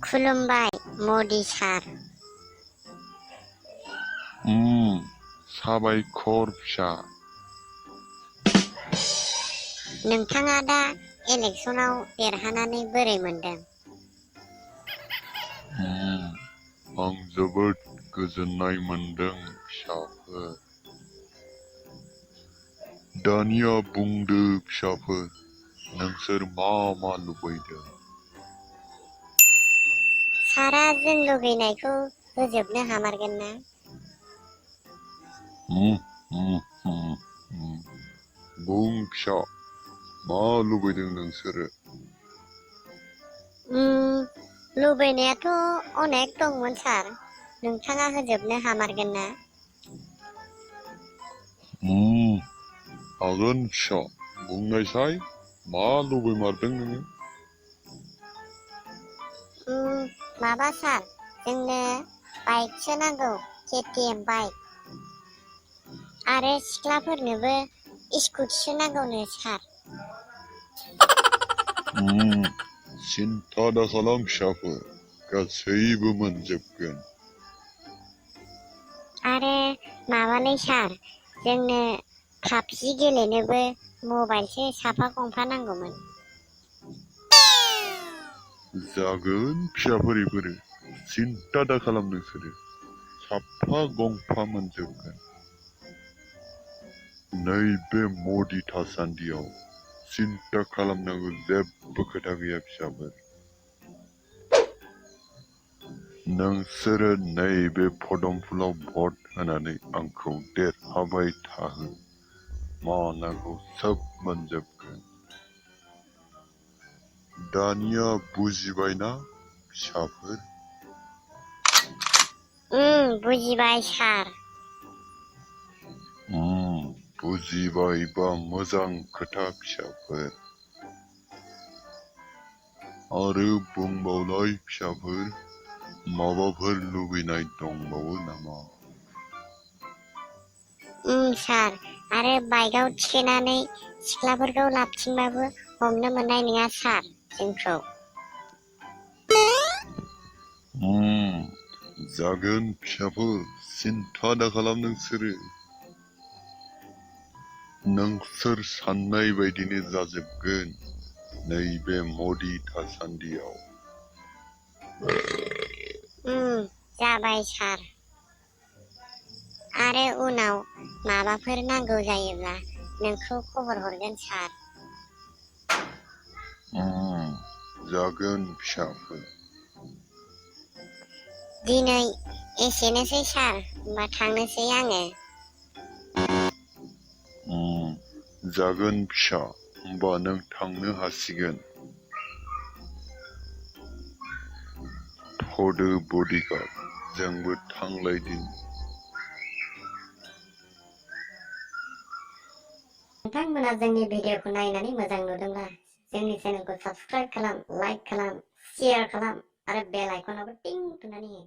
खुलुमबाय मदि सार। साबायखर फिसा। नोंथाङा दा इलेक्सनाव देरहानानै बोरै मोनदों? आं जोबोद गोजोननाय मोनदों फिसाफोर। दानिया बुंदो फिसाफोर, नोंसोर मा लुबैदों? सारा जों लुगैनायखौ होजोबनो हामारगोन ना? बुं फिसा, मा लुबैदों नोंसोरो? लुबैनायाथ' अनेक दंमोन सार, नोंथाङा होजोबनो हामारगोन ना? हागोन फिसा, बुंनायसाय मा लुबैमारदों नोङो? माबा सार, जोंनो बाइकसो नांगौ, KTM बाइक। आरो सिख्लाफोरनोबो स्कुटिसो नांगौनो सार। सिन्था दाखालाम फिसाफोर, गासैबो मोनजोबगोन। आरो माबालै सार, जोंनो पाबजि गेलेनोबो मबाइलसो साफा गंफा नांगौमोन। जागोन फिसाफोर इफोरो, सिन्था दाखालाम नोंसोरो, साफा गंफा मोनजोबगोन। नैबे मदि थासान्दियाव सिन्था खालामनांगौ जेबो खोथा गैया फिसाफोर। नोंसोरो नैबे फदमफुलाव भट होनानै आंखौ देरहाबाय थाहो, मा नांगौ सोब मोनजोबगोन। दानिया बुजिबायना फिसाफोर? बुजिबाय सार। बुजिबायबा मोजां खोथा फिसाफोर। आरो बुंबावलाय फिसाफोर, माबाफोर लुबैनाय दंबावो नामा? सार, आरो बाइकआव थिखोनानै सिख्लाफोरखौ लाबथिंबाबो हमनो मोननाय नङा सार जोंखौ। जागोन फिसाफोर, सिन्था दाखालाम नोंसोरो। नोंसोर साननाय बायदिनो जाजोबगोन नैबे मदि थासान्दियाव। जाबाय सार। आरो उनाव माबाफोर नांगौ जायोब्ला नोंखौ खबर हरगोन सार। जागोन फिसाफोर। दिनै एसेनोसै सार, होमबा थांनोसै आङो। जागोन फिसा, होमबा नों थांनो हासिगोन। थ'दो बडिगार्ड, जोंबो थांलायदिनि। नोंथांमोना जोंनि भिडिअखौ नायनानै मोजां नुदोंब्ला जोंनि चेनेलखौ साबस्क्राइब खालाम, लाइक खालाम, शेयार खालाम आरो बेल आइकनावबो टिं थुनानै हो।